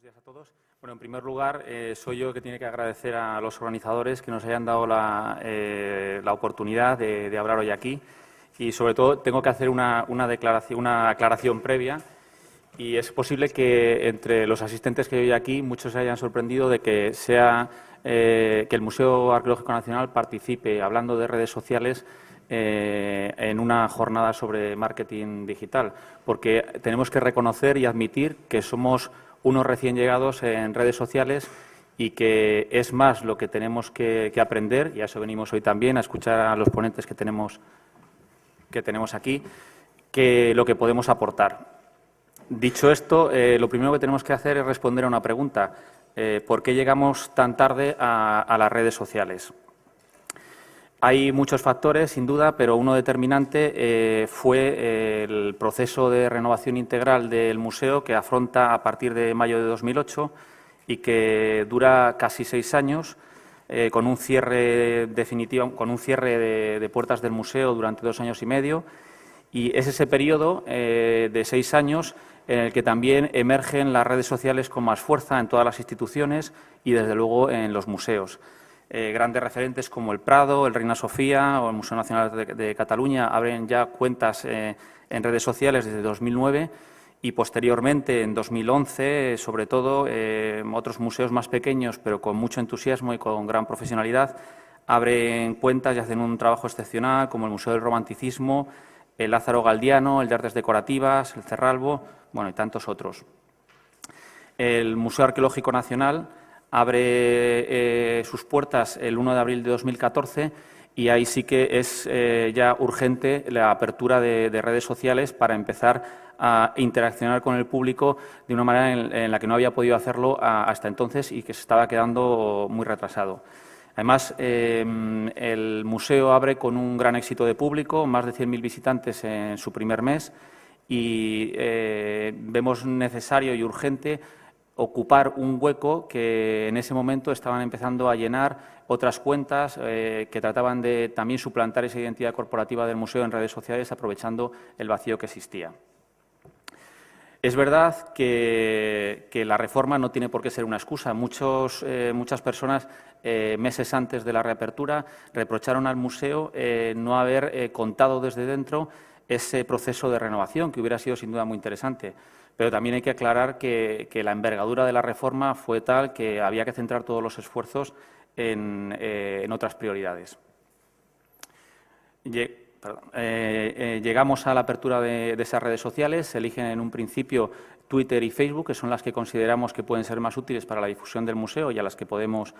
días a todos. Bueno, en primer lugar, soy yo que tiene que agradecer a los organizadores que nos hayan dado la oportunidad de hablar hoy aquí. Y, sobre todo, tengo que hacer una aclaración previa. Y es posible que entre los asistentes que hay hoy aquí muchos se hayan sorprendido de que que el Museo Arqueológico Nacional participe, hablando de redes sociales, en una jornada sobre marketing digital, porque tenemos que reconocer y admitir que somos unos recién llegados en redes sociales y que es más lo que tenemos que aprender, y a eso venimos hoy también, a escuchar a los ponentes que tenemos aquí, que lo que podemos aportar. Dicho esto, lo primero que tenemos que hacer es responder a una pregunta. ¿Por qué llegamos tan tarde a las redes sociales? Hay muchos factores, sin duda, pero uno determinante fue el proceso de renovación integral del museo que afronta a partir de mayo de 2008 y que dura casi 6 años, con un cierre definitivo, con un cierre de puertas del museo durante 2 años y medio. Y es ese periodo de 6 años en el que también emergen las redes sociales con más fuerza en todas las instituciones y, desde luego, en los museos. Grandes referentes como el Prado, el Reina Sofía o el Museo Nacional de Cataluña abren ya cuentas en redes sociales desde 2009 y, posteriormente, en 2011, sobre todo, otros museos más pequeños, pero con mucho entusiasmo y con gran profesionalidad, abren cuentas y hacen un trabajo excepcional, como el Museo del Romanticismo, el Lázaro Galdiano, el de Artes Decorativas, el Cerralbo, bueno, y tantos otros. El Museo Arqueológico Nacional abre sus puertas el 1 de abril de 2014 y ahí sí que es ya urgente la apertura de redes sociales para empezar a interaccionar con el público de una manera en la que no había podido hacerlo hasta entonces y que se estaba quedando muy retrasado. Además, el museo abre con un gran éxito de público, más de 100.000 visitantes en su primer mes, y vemos necesario y urgente ocupar un hueco que en ese momento estaban empezando a llenar otras cuentas que trataban de también suplantar esa identidad corporativa del museo en redes sociales, aprovechando el vacío que existía. Es verdad que la reforma no tiene por qué ser una excusa. Muchas personas, meses antes de la reapertura, reprocharon al museo no haber contado desde dentro ese proceso de renovación, que hubiera sido sin duda muy interesante. Pero también hay que aclarar que la envergadura de la reforma fue tal que había que centrar todos los esfuerzos en otras prioridades. Llegamos a la apertura de esas redes sociales. Se eligen en un principio Twitter y Facebook, que son las que consideramos que pueden ser más útiles para la difusión del museo y a las que podemos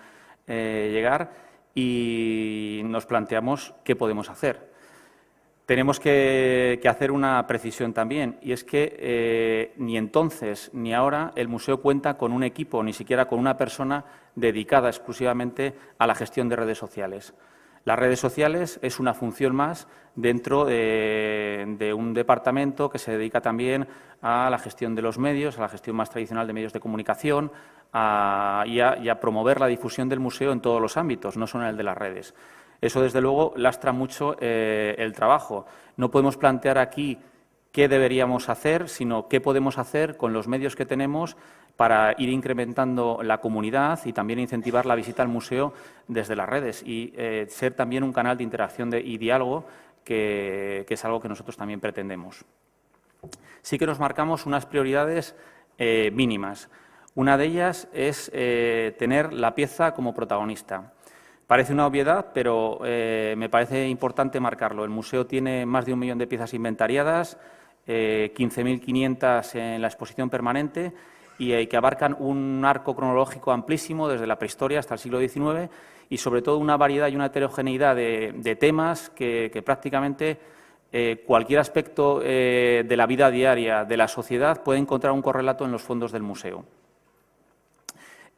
llegar, y nos planteamos qué podemos hacer. Tenemos que hacer una precisión también, y es que ni entonces ni ahora el museo cuenta con un equipo, ni siquiera con una persona dedicada exclusivamente a la gestión de redes sociales. Las redes sociales es una función más dentro de un departamento que se dedica también a la gestión de los medios, a la gestión más tradicional de medios de comunicación y a promover la difusión del museo en todos los ámbitos, no solo en el de las redes. Eso, desde luego, lastra mucho el trabajo. No podemos plantear aquí qué deberíamos hacer, sino qué podemos hacer con los medios que tenemos para ir incrementando la comunidad y también incentivar la visita al museo desde las redes y ser también un canal de interacción y diálogo, que es algo que nosotros también pretendemos. Sí que nos marcamos unas prioridades mínimas. Una de ellas es tener la pieza como protagonista. Parece una obviedad, pero me parece importante marcarlo. El museo tiene más de 1 millón de piezas inventariadas, 15.500 en la exposición permanente y que abarcan un arco cronológico amplísimo desde la prehistoria hasta el siglo XIX y, sobre todo, una variedad y una heterogeneidad de temas que prácticamente cualquier aspecto de la vida diaria de la sociedad puede encontrar un correlato en los fondos del museo.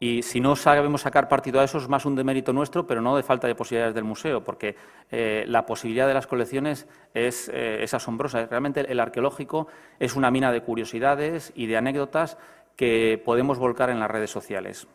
Y si no sabemos sacar partido a eso, es más un demérito nuestro, pero no de falta de posibilidades del museo, porque la posibilidad de las colecciones es asombrosa. Realmente el arqueológico es una mina de curiosidades y de anécdotas que podemos volcar en las redes sociales.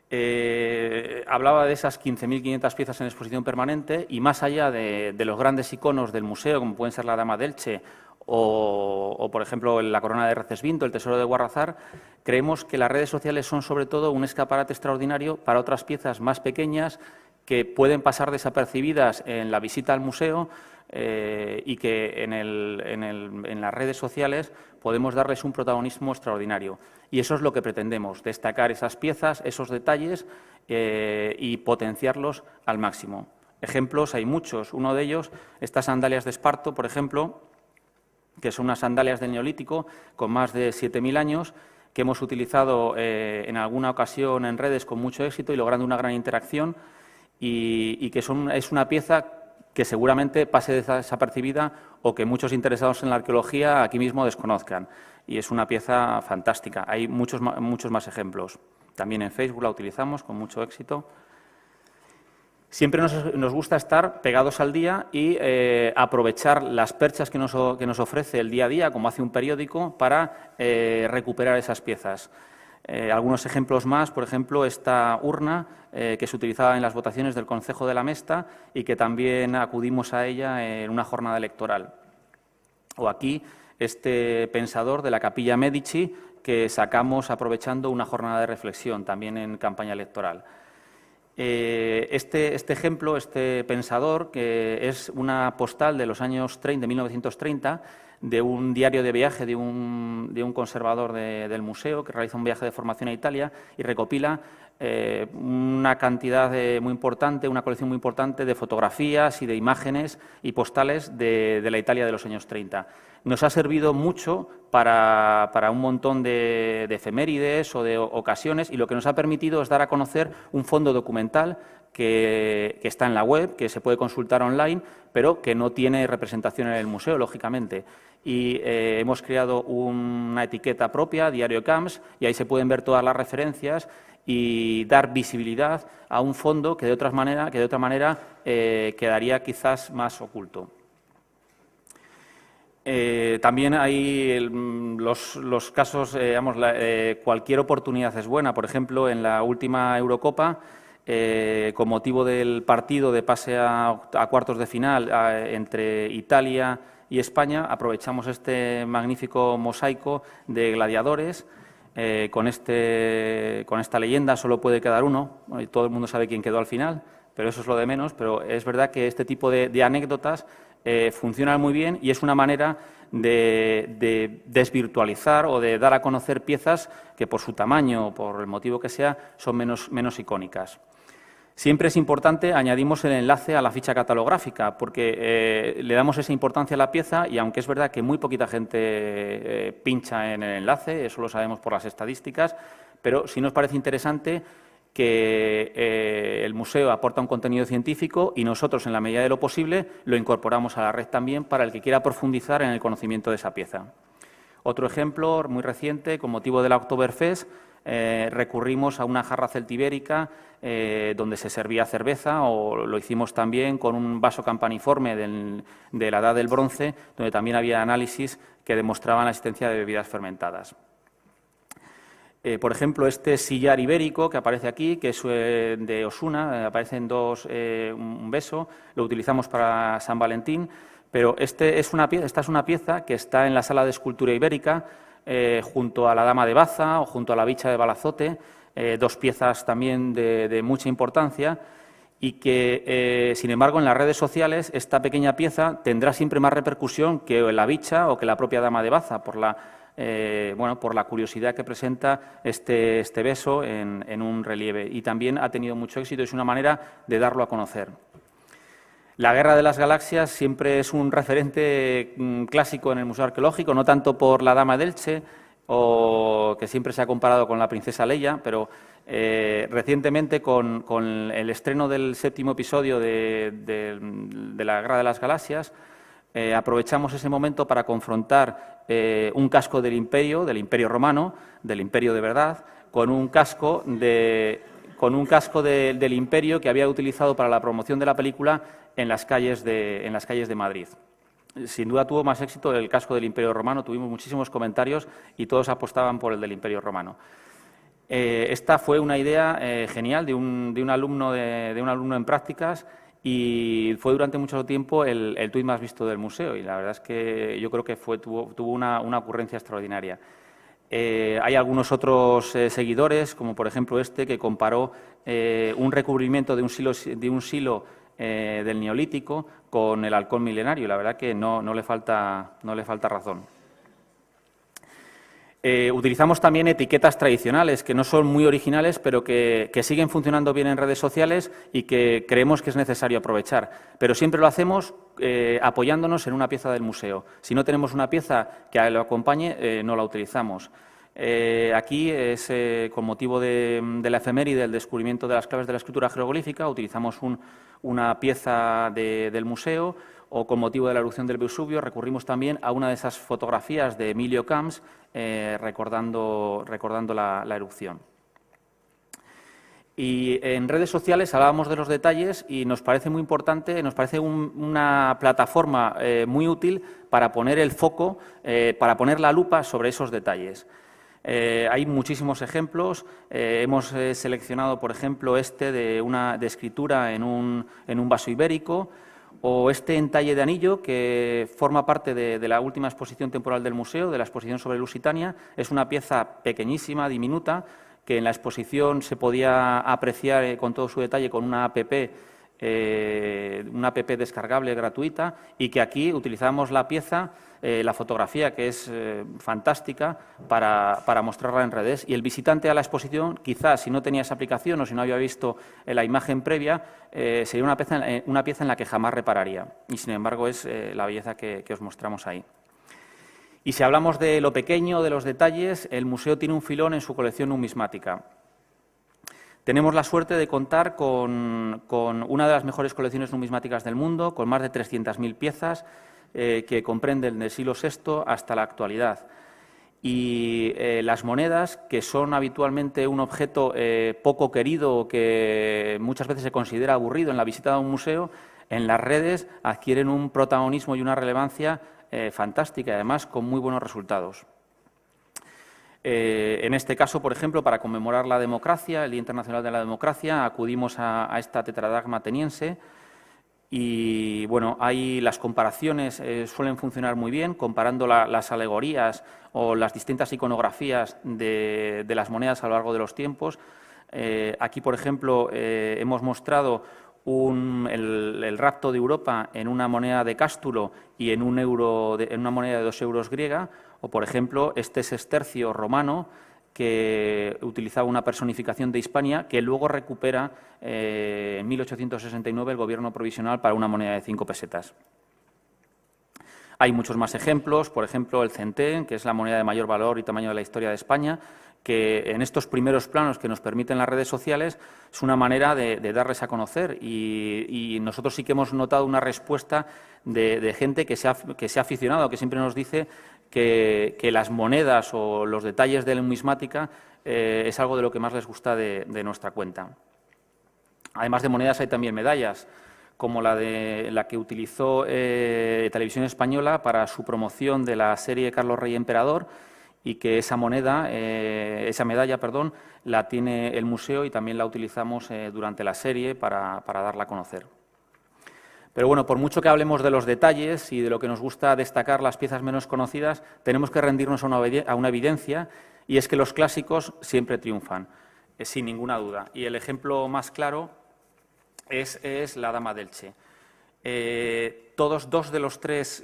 Hablaba de esas 15.500 piezas en exposición permanente y más allá de los grandes iconos del museo, como pueden ser la Dama de Elche o, por ejemplo, la corona de Recesvinto, el tesoro de Guarrazar, creemos que las redes sociales son sobre todo un escaparate extraordinario para otras piezas más pequeñas que pueden pasar desapercibidas en la visita al museo y que en las redes sociales podemos darles un protagonismo extraordinario. Y eso es lo que pretendemos, destacar esas piezas, esos detalles y potenciarlos al máximo. Ejemplos hay muchos. Uno de ellos, estas sandalias de Esparto, por ejemplo, que son unas sandalias del Neolítico con más de 7.000 años, que hemos utilizado en alguna ocasión en redes con mucho éxito y logrando una gran interacción, y que es una pieza que seguramente pase desapercibida o que muchos interesados en la arqueología aquí mismo desconozcan. Y es una pieza fantástica. Hay muchos más ejemplos. También en Facebook la utilizamos con mucho éxito. Siempre nos gusta estar pegados al día y aprovechar las perchas que nos ofrece el día a día, como hace un periódico, para recuperar esas piezas. Algunos ejemplos más, por ejemplo, esta urna que se utilizaba en las votaciones del Concejo de la Mesta y que también acudimos a ella en una jornada electoral. O aquí este pensador de la Capilla Medici que sacamos aprovechando una jornada de reflexión, también en campaña electoral. Este ejemplo, este pensador, que es una postal de los años 30, de 1930, de un diario de viaje de un conservador del museo que realiza un viaje de formación a Italia y recopila una cantidad muy importante, una colección muy importante de fotografías y de imágenes y postales de la Italia de los años 30. Nos ha servido mucho para un montón de efemérides o de ocasiones, y lo que nos ha permitido es dar a conocer un fondo documental que está en la web, que se puede consultar online, pero que no tiene representación en el museo, lógicamente. Y hemos creado una etiqueta propia, Diario Camps, y ahí se pueden ver todas las referencias y dar visibilidad a un fondo que de otra manera quedaría quizás más oculto. También hay los casos, cualquier oportunidad es buena. Por ejemplo, en la última Eurocopa, con motivo del partido de pase a cuartos de final entre Italia y España, aprovechamos este magnífico mosaico de gladiadores con esta leyenda, solo puede quedar uno. Bueno, y todo el mundo sabe quién quedó al final, pero eso es lo de menos. Pero es verdad que este tipo de anécdotas funcionan muy bien y es una manera de desvirtualizar o de dar a conocer piezas que por su tamaño o por el motivo que sea son menos icónicas. Siempre es importante, añadimos el enlace a la ficha catalográfica, porque le damos esa importancia a la pieza y aunque es verdad que muy poquita gente pincha en el enlace, eso lo sabemos por las estadísticas, pero sí nos parece interesante que el museo aporta un contenido científico y nosotros, en la medida de lo posible, lo incorporamos a la red también para el que quiera profundizar en el conocimiento de esa pieza. Otro ejemplo muy reciente, con motivo de la Oktoberfest, recurrimos a una jarra celtibérica donde se servía cerveza, o lo hicimos también con un vaso campaniforme de la Edad del Bronce, donde también había análisis que demostraban la existencia de bebidas fermentadas. Por ejemplo, este sillar ibérico que aparece aquí, que es de Osuna, aparece en un beso, lo utilizamos para San Valentín, pero esta es una pieza que está en la sala de escultura ibérica, junto a la Dama de Baza o junto a la Bicha de Balazote, dos piezas también de mucha importancia, y que, sin embargo, en las redes sociales esta pequeña pieza tendrá siempre más repercusión que la Bicha o que la propia Dama de Baza, por la curiosidad que presenta este beso en un relieve. Y también ha tenido mucho éxito, es una manera de darlo a conocer. La Guerra de las Galaxias siempre es un referente clásico en el Museo Arqueológico, no tanto por la Dama de Elche, o que siempre se ha comparado con la princesa Leia, pero recientemente con el estreno del 7º episodio de la Guerra de las Galaxias, aprovechamos ese momento para confrontar un casco del Imperio Romano, del Imperio de verdad, con un casco del Imperio que había utilizado para la promoción de la película en las calles de Madrid. Sin duda tuvo más éxito el casco del Imperio Romano, tuvimos muchísimos comentarios y todos apostaban por el del Imperio Romano. Esta fue una idea genial de un alumno en prácticas y fue durante mucho tiempo el tuit más visto del museo, y la verdad es que yo creo que tuvo una ocurrencia extraordinaria. Hay algunos otros seguidores, como por ejemplo este, que comparó un recubrimiento de un silo del Neolítico con el halcón milenario. La verdad que no le falta razón. Utilizamos también etiquetas tradicionales, que no son muy originales, pero que siguen funcionando bien en redes sociales y que creemos que es necesario aprovechar. Pero siempre lo hacemos apoyándonos en una pieza del museo. Si no tenemos una pieza que lo acompañe, no la utilizamos. Aquí, con motivo de la efeméride del descubrimiento de las claves de la escritura jeroglífica, utilizamos una pieza del museo, o con motivo de la erupción del Vesubio recurrimos también a una de esas fotografías de Emilio Camps recordando la erupción. Y en redes sociales hablábamos de los detalles y nos parece muy importante, nos parece una plataforma muy útil para poner el foco, para poner la lupa sobre esos detalles. Hay muchísimos ejemplos. Hemos seleccionado, por ejemplo, este de escritura en un vaso ibérico, o este entalle de anillo, que forma parte de la última exposición temporal del museo, de la exposición sobre Lusitania. Es una pieza pequeñísima, diminuta, que en la exposición se podía apreciar con todo su detalle con una app descargable gratuita, y que aquí utilizamos la pieza, la fotografía, que es fantástica, para mostrarla en redes. Y el visitante a la exposición, quizás si no tenía esa aplicación o si no había visto la imagen previa, sería una pieza en la que jamás repararía. Y sin embargo es la belleza que os mostramos ahí. Y si hablamos de lo pequeño, de los detalles, el museo tiene un filón en su colección numismática. Tenemos la suerte de contar con una de las mejores colecciones numismáticas del mundo, con más de 300.000 piezas, que comprenden del siglo VI hasta la actualidad. Y las monedas, que son habitualmente un objeto poco querido o que muchas veces se considera aburrido en la visita a un museo, en las redes adquieren un protagonismo y una relevancia fantástica, y además con muy buenos resultados. En este caso, por ejemplo, para conmemorar la democracia, el Día Internacional de la Democracia, acudimos a esta tetradracma ateniense. Y bueno, ahí las comparaciones suelen funcionar muy bien, comparando las alegorías o las distintas iconografías de las monedas a lo largo de los tiempos. Aquí, por ejemplo, hemos mostrado el rapto de Europa en una moneda de Cástulo y en una moneda de 2 euros griega, o, por ejemplo, este sestercio romano, que utilizaba una personificación de Hispania, que luego recupera en 1869 el Gobierno provisional para una moneda de 5 pesetas. Hay muchos más ejemplos, por ejemplo, el centén, que es la moneda de mayor valor y tamaño de la historia de España, que en estos primeros planos que nos permiten las redes sociales es una manera de darles a conocer, y nosotros sí que hemos notado una respuesta de gente que se ha aficionado, que siempre nos dice que las monedas o los detalles de la numismática es algo de lo que más les gusta de nuestra cuenta. Además de monedas, hay también medallas, como la que utilizó Televisión Española para su promoción de la serie Carlos Rey Emperador, y que esa medalla, la tiene el museo y también la utilizamos durante la serie para darla a conocer. Pero bueno, por mucho que hablemos de los detalles y de lo que nos gusta destacar las piezas menos conocidas, tenemos que rendirnos a una evidencia, y es que los clásicos siempre triunfan, sin ninguna duda. Y el ejemplo más claro es la Dama del Che. Dos de los tres,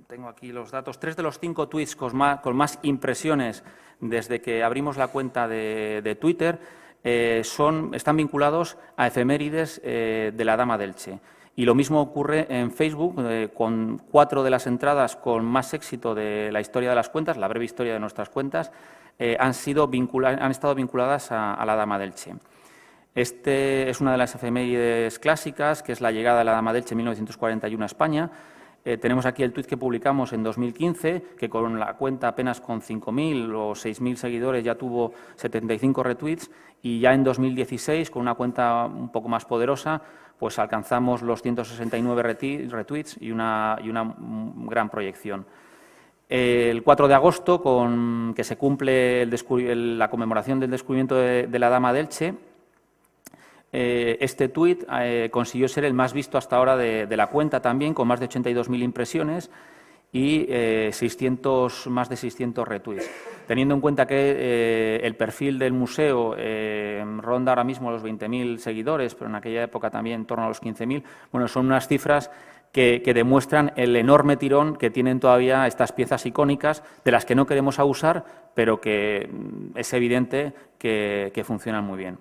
tengo aquí los datos, 3 de los 5 tweets con más impresiones desde que abrimos la cuenta de Twitter están vinculados a efemérides de la Dama del Che. Y lo mismo ocurre en Facebook, con 4 de las entradas con más éxito de la historia de las cuentas, la breve historia de nuestras cuentas, han estado vinculadas a la Dama del Che. Este es una de las efemérides clásicas, que es la llegada de la Dama del Che en 1941 a España. Tenemos aquí el tuit que publicamos en 2015, que con la cuenta apenas con 5.000 o 6.000 seguidores ya tuvo 75 retweets, y ya en 2016, con una cuenta un poco más poderosa, pues alcanzamos los 169 retweets y una gran proyección. El 4 de agosto, que se cumple la conmemoración del descubrimiento de la Dama de Elche, este tuit consiguió ser el más visto hasta ahora de la cuenta también, con más de 82.000 impresiones y más de 600 retweets. Teniendo en cuenta que el perfil del museo ronda ahora mismo los 20.000 seguidores, pero en aquella época también en torno a los 15.000, bueno, son unas cifras que demuestran el enorme tirón que tienen todavía estas piezas icónicas, de las que no queremos abusar, pero que es evidente que funcionan muy bien.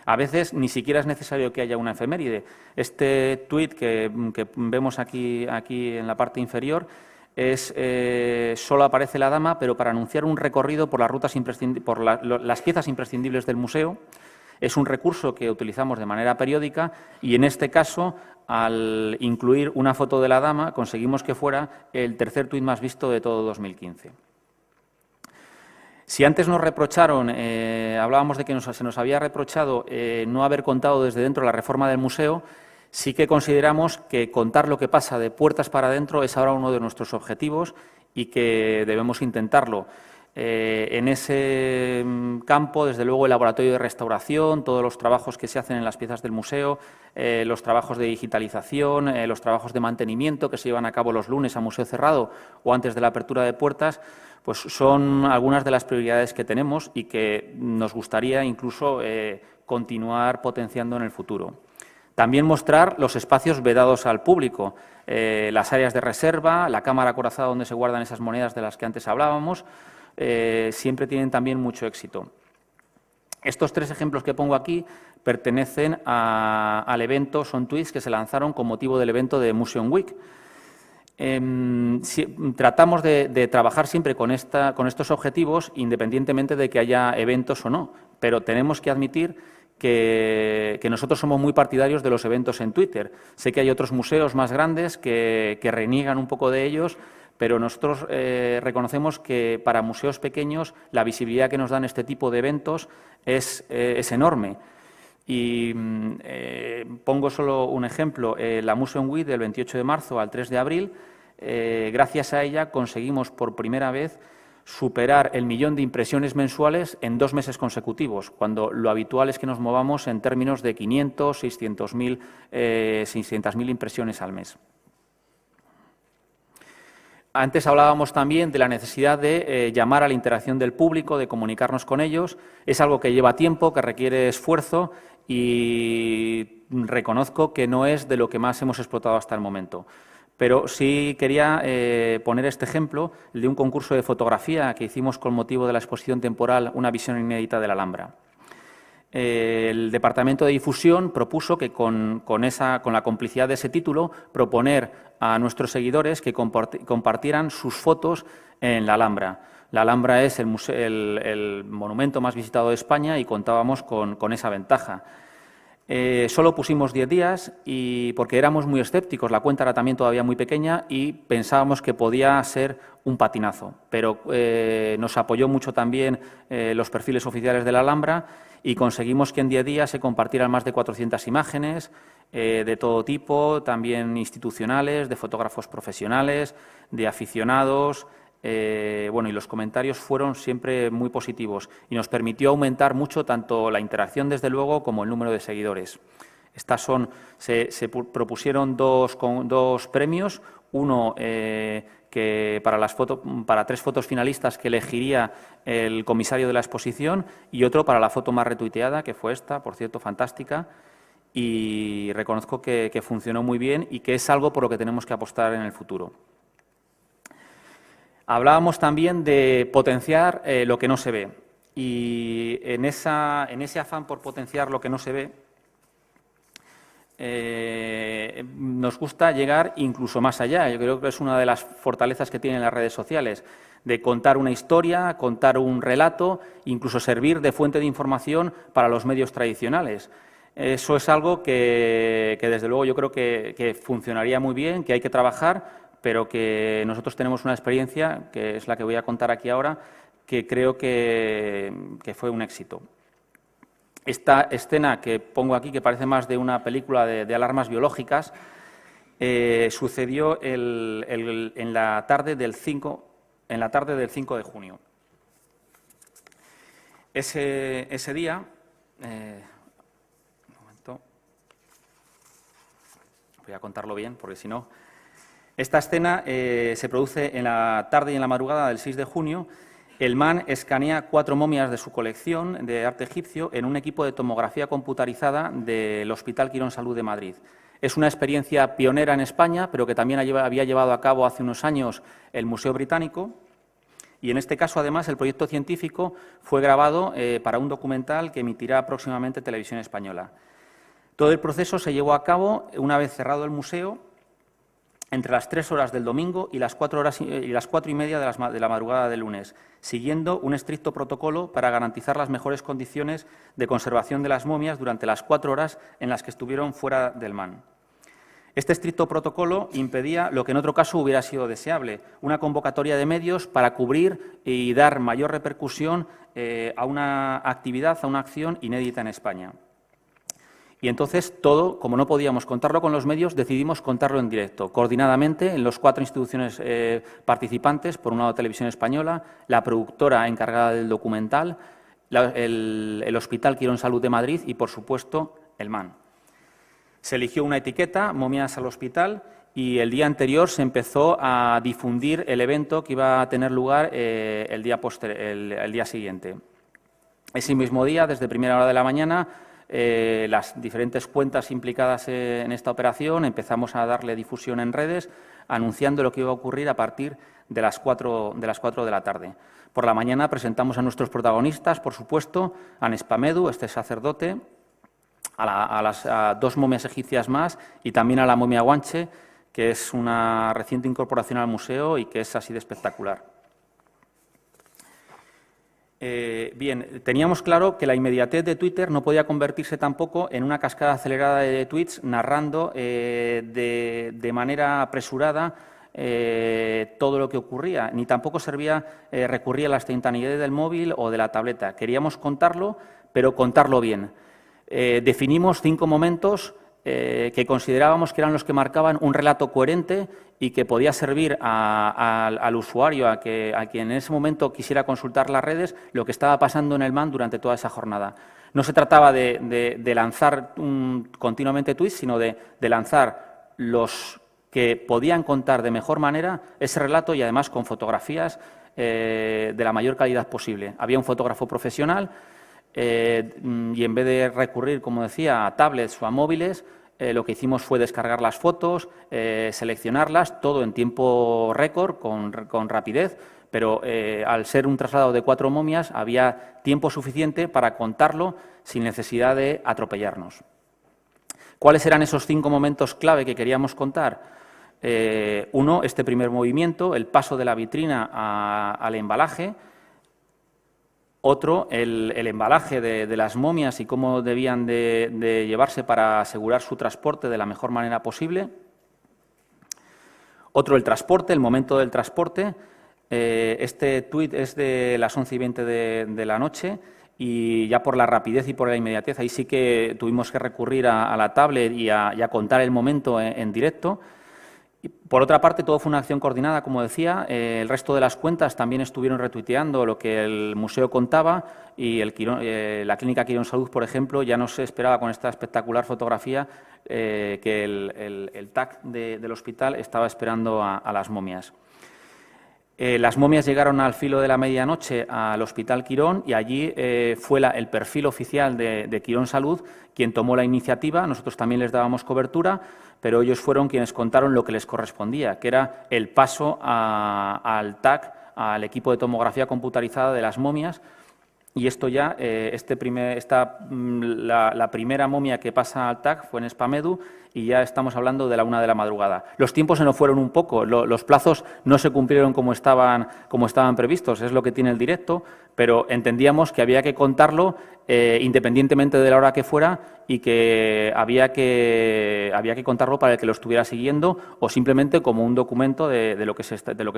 A veces ni siquiera es necesario que haya una efeméride. Este tuit que vemos aquí en la parte inferior solo aparece la dama, pero para anunciar un recorrido por las piezas imprescindibles del museo. Es un recurso que utilizamos de manera periódica y, en este caso, al incluir una foto de la dama, conseguimos que fuera el tercer tuit más visto de todo 2015. Si antes nos reprocharon, hablábamos de que se nos había reprochado no haber contado desde dentro la reforma del museo, sí que consideramos que contar lo que pasa de puertas para adentro es ahora uno de nuestros objetivos y que debemos intentarlo. En ese campo, desde luego, el laboratorio de restauración, todos los trabajos que se hacen en las piezas del museo, los trabajos de digitalización, los trabajos de mantenimiento que se llevan a cabo los lunes a museo cerrado o antes de la apertura de puertas, pues son algunas de las prioridades que tenemos y que nos gustaría incluso continuar potenciando en el futuro. También mostrar los espacios vedados al público, las áreas de reserva, la cámara acorazada donde se guardan esas monedas de las que antes hablábamos, siempre tienen también mucho éxito. Estos tres ejemplos que pongo aquí pertenecen al evento, son tweets que se lanzaron con motivo del evento de Museum Week. Tratamos de trabajar siempre con estos objetivos, independientemente de que haya eventos o no, pero tenemos que admitir que nosotros somos muy partidarios de los eventos en Twitter. Sé que hay otros museos más grandes que reniegan un poco de ellos, pero nosotros reconocemos que para museos pequeños la visibilidad que nos dan este tipo de eventos es enorme. Y pongo solo un ejemplo, la Museum Week del 28 de marzo al 3 de abril, gracias a ella conseguimos por primera vez superar el 1.000.000 de impresiones mensuales en 2 meses consecutivos, cuando lo habitual es que nos movamos en términos de 500, 600.000 impresiones al mes. Antes hablábamos también de la necesidad de llamar a la interacción del público, de comunicarnos con ellos. Es algo que lleva tiempo, que requiere esfuerzo y reconozco que no es de lo que más hemos explotado hasta el momento. Pero sí quería poner este ejemplo, el de un concurso de fotografía que hicimos con motivo de la exposición temporal Una visión inédita de la Alhambra. El Departamento de Difusión propuso que con la complicidad de ese título, proponer a nuestros seguidores que compartieran sus fotos en la Alhambra. La Alhambra es el monumento más visitado de España y contábamos con esa ventaja. Solo pusimos 10 días porque éramos muy escépticos, la cuenta era también todavía muy pequeña y pensábamos que podía ser un patinazo, pero nos apoyó mucho también los perfiles oficiales de la Alhambra y conseguimos que en 10 días se compartieran más de 400 imágenes de todo tipo, también institucionales, de fotógrafos profesionales, de aficionados. Bueno, y los comentarios fueron siempre muy positivos y nos permitió aumentar mucho tanto la interacción, desde luego, como el número de seguidores. Se propusieron dos premios, uno que para 3 fotos finalistas que elegiría el comisario de la exposición y otro para la foto más retuiteada, que fue esta, por cierto, fantástica, y reconozco que funcionó muy bien y que es algo por lo que tenemos que apostar en el futuro. Hablábamos también de potenciar lo que no se ve y en ese afán por potenciar lo que no se ve nos gusta llegar incluso más allá. Yo creo que es una de las fortalezas que tienen las redes sociales, de contar una historia, contar un relato, incluso servir de fuente de información para los medios tradicionales. Eso es algo que desde luego yo creo que funcionaría muy bien, que hay que trabajar, pero que nosotros tenemos una experiencia, que es la que voy a contar aquí ahora, que creo que fue un éxito. Esta escena que pongo aquí, que parece más de una película de alarmas biológicas, sucedió en la tarde del 5 en la tarde del 5 de junio. Ese día, un momento, voy a contarlo bien, porque si no, esta escena se produce en la tarde y en la madrugada del 6 de junio. El MAN escanea 4 momias de su colección de arte egipcio en un equipo de tomografía computarizada del Hospital Quirón Salud de Madrid. Es una experiencia pionera en España, pero que también había llevado a cabo hace unos años el Museo Británico. Y en este caso, además, el proyecto científico fue grabado para un documental que emitirá próximamente Televisión Española. Todo el proceso se llevó a cabo una vez cerrado el museo, entre las 3 horas del domingo y las 4:30 de la madrugada del lunes, siguiendo un estricto protocolo para garantizar las mejores condiciones de conservación de las momias durante las 4 horas en las que estuvieron fuera del MAN. Este estricto protocolo impedía lo que en otro caso hubiera sido deseable, una convocatoria de medios para cubrir y dar mayor repercusión a una actividad, a una acción inédita en España. Y entonces todo, como no podíamos contarlo con los medios, decidimos contarlo en directo, coordinadamente en las 4 instituciones participantes, por un lado Televisión Española, la productora encargada del documental, el Hospital Quirón Salud de Madrid y, por supuesto, el MAN. Se eligió una etiqueta, Momias al Hospital, y el día anterior se empezó a difundir el evento que iba a tener lugar el día siguiente. Ese mismo día, desde primera hora de la mañana, las diferentes cuentas implicadas en esta operación empezamos a darle difusión en redes, anunciando lo que iba a ocurrir a partir de las 4 de la tarde. Por la mañana presentamos a nuestros protagonistas, por supuesto, a Nespamedu, este sacerdote, a 2 momias egipcias más y también a la momia guanche, que es una reciente incorporación al museo y que es así de espectacular. Bien, teníamos claro que la inmediatez de Twitter no podía convertirse tampoco en una cascada acelerada de tweets narrando de manera apresurada todo lo que ocurría, ni tampoco servía recurrir a la instantaneidad del móvil o de la tableta. Queríamos contarlo, pero contarlo bien. Definimos 5 momentos que considerábamos que eran los que marcaban un relato coherente y que podía servir al usuario, a quien en ese momento quisiera consultar las redes, lo que estaba pasando en el MAN durante toda esa jornada. No se trataba de lanzar continuamente tweets, sino de lanzar los que podían contar de mejor manera ese relato y además con fotografías de la mayor calidad posible. Había un fotógrafo profesional y en vez de recurrir, como decía, a tablets o a móviles, lo que hicimos fue descargar las fotos, seleccionarlas, todo en tiempo récord, con rapidez, pero al ser un traslado de 4 momias había tiempo suficiente para contarlo sin necesidad de atropellarnos. ¿Cuáles eran esos 5 momentos clave que queríamos contar? Uno, este primer movimiento, el paso de la vitrina al embalaje. Otro, el embalaje de las momias y cómo debían de llevarse para asegurar su transporte de la mejor manera posible. Otro, el transporte, el momento del transporte. Este tuit es de las 11:20 de la noche y ya por la rapidez y por la inmediatez, ahí sí que tuvimos que recurrir a la tablet y a contar el momento en directo. Y por otra parte, todo fue una acción coordinada, como decía. El resto de las cuentas también estuvieron retuiteando lo que el museo contaba y la Clínica Quirón Salud, por ejemplo, ya no se esperaba con esta espectacular fotografía que el TAC del hospital estaba esperando a las momias. Las momias llegaron al filo de la medianoche al Hospital Quirón y allí fue el perfil oficial de Quirón Salud quien tomó la iniciativa. Nosotros también les dábamos cobertura, pero ellos fueron quienes contaron lo que les correspondía, que era el paso al TAC, al equipo de tomografía computarizada de las momias. Y esto ya, la primera momia que pasa al TAC fue en Nespamedu y ya estamos hablando de la 1 de la madrugada. Los tiempos se nos fueron un poco, los plazos no se cumplieron como estaban previstos, es lo que tiene el directo, pero entendíamos que había que contarlo independientemente de la hora que fuera y que había que contarlo para el que lo estuviera siguiendo o simplemente como un documento de lo que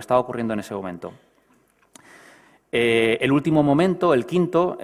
estaba ocurriendo en ese momento. El último momento, el quinto,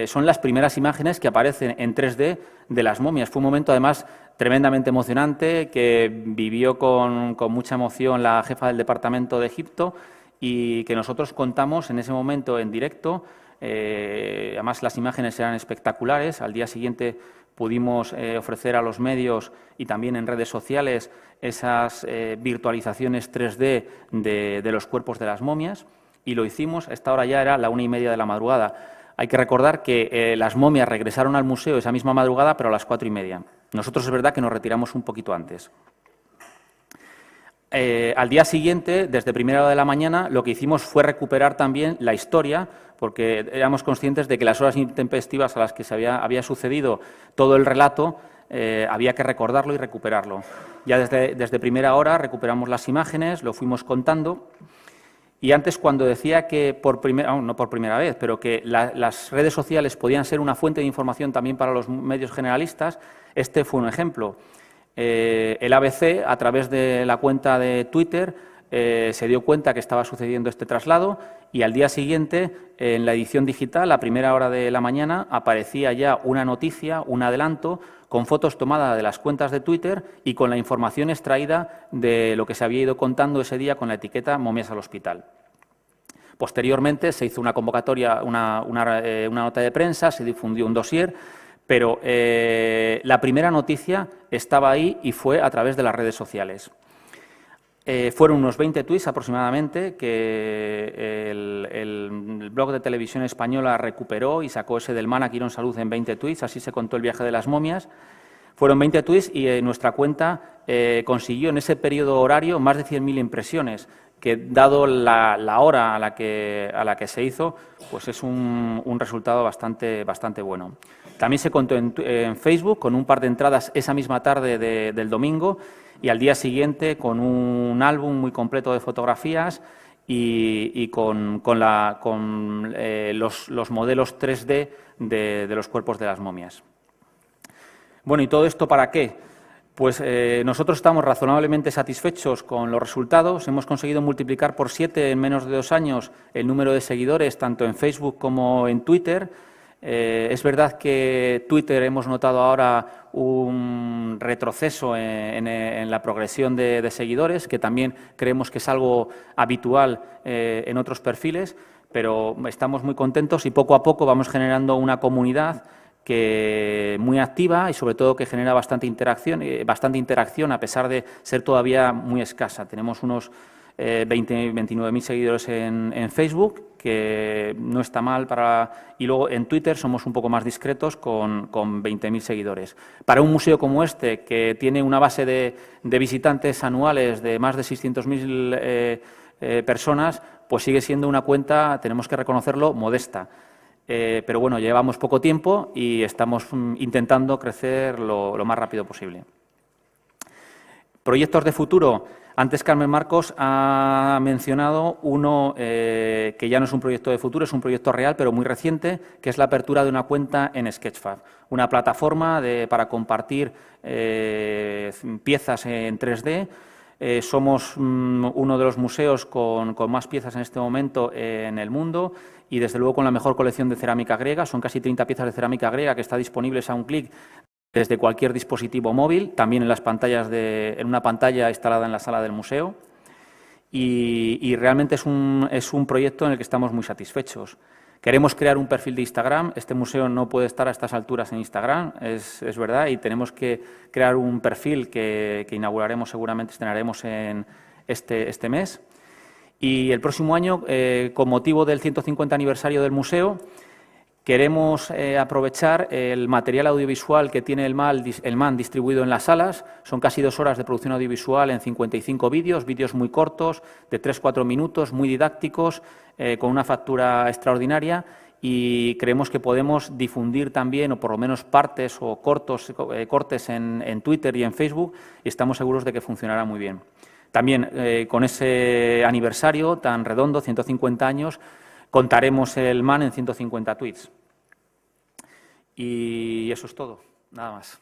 son las primeras imágenes que aparecen en 3D de las momias. Fue un momento, además, tremendamente emocionante que vivió con mucha emoción la jefa del Departamento de Egipto y que nosotros contamos en ese momento en directo. Además, las imágenes eran espectaculares. Al día siguiente pudimos ofrecer a los medios y también en redes sociales esas virtualizaciones 3D de los cuerpos de las momias, y lo hicimos. A esta hora ya era la 1:30 de la madrugada. Hay que recordar que las momias regresaron al museo esa misma madrugada, pero a las 4:30. Nosotros es verdad que nos retiramos un poquito antes. Al día siguiente, desde primera hora de la mañana, lo que hicimos fue recuperar también la historia, porque éramos conscientes de que las horas intempestivas a las que se había sucedido todo el relato, había que recordarlo y recuperarlo. Ya desde primera hora recuperamos las imágenes, lo fuimos contando. Y antes, cuando decía que no por primera vez, pero que las redes sociales podían ser una fuente de información también para los medios generalistas, este fue un ejemplo. El ABC, a través de la cuenta de Twitter, se dio cuenta que estaba sucediendo este traslado, y al día siguiente, en la edición digital, a primera hora de la mañana, aparecía ya una noticia, un adelanto, con fotos tomadas de las cuentas de Twitter y con la información extraída de lo que se había ido contando ese día con la etiqueta Momias al Hospital. Posteriormente se hizo una convocatoria, una nota de prensa, se difundió un dossier, pero la primera noticia estaba ahí y fue a través de las redes sociales. Fueron unos 20 tuits aproximadamente que el blog de Televisión Española recuperó y sacó ese del Mana Quirón Salud en 20 tuits, así se contó el viaje de las momias. Fueron 20 tuits y nuestra cuenta consiguió en ese periodo horario más de 100.000 impresiones, que dado la hora a la que se hizo, pues es un resultado bastante bueno. También se contó en Facebook con un par de entradas esa misma tarde del domingo, y al día siguiente con un álbum muy completo de fotografías y con los modelos 3D de los cuerpos de las momias. Bueno, ¿y todo esto para qué? Pues nosotros estamos razonablemente satisfechos con los resultados. Hemos conseguido multiplicar por 7 en menos de 2 años el número de seguidores, tanto en Facebook como en Twitter. Es verdad que Twitter hemos notado ahora un retroceso en la progresión de seguidores, que también creemos que es algo habitual en otros perfiles, pero estamos muy contentos y poco a poco vamos generando una comunidad muy activa y sobre todo que genera bastante interacción a pesar de ser todavía muy escasa. Tenemos unos 29.000 seguidores en Facebook, que no está mal y luego en Twitter somos un poco más discretos con 20.000 seguidores. Para un museo como este, que tiene una base de visitantes anuales de más de 600.000 personas, pues sigue siendo una cuenta, tenemos que reconocerlo, modesta. Pero bueno, llevamos poco tiempo y estamos intentando crecer lo más rápido posible. Proyectos de futuro. Antes Carmen Marcos ha mencionado uno que ya no es un proyecto de futuro, es un proyecto real, pero muy reciente, que es la apertura de una cuenta en Sketchfab, una plataforma para compartir piezas en 3D. Somos uno de los museos con más piezas en este momento en el mundo y, desde luego, con la mejor colección de cerámica griega. Son casi 30 piezas de cerámica griega que están disponibles a un clic desde cualquier dispositivo móvil, también en una pantalla instalada en la sala del museo. Y realmente es un proyecto en el que estamos muy satisfechos. Queremos crear un perfil de Instagram. Este museo no puede estar a estas alturas en Instagram, es verdad, y tenemos que crear un perfil que inauguraremos, seguramente estrenaremos en este mes. Y el próximo año, con motivo del 150 aniversario del museo, queremos aprovechar el material audiovisual que tiene el MAN distribuido en las salas. Son casi 2 horas de producción audiovisual en 55 vídeos muy cortos, de 3-4 minutos, muy didácticos, con una factura extraordinaria, y creemos que podemos difundir también, o por lo menos partes o cortes en Twitter y en Facebook, y estamos seguros de que funcionará muy bien. También con ese aniversario tan redondo, 150 años, contaremos el MAN en 150 tweets. Y eso es todo, nada más.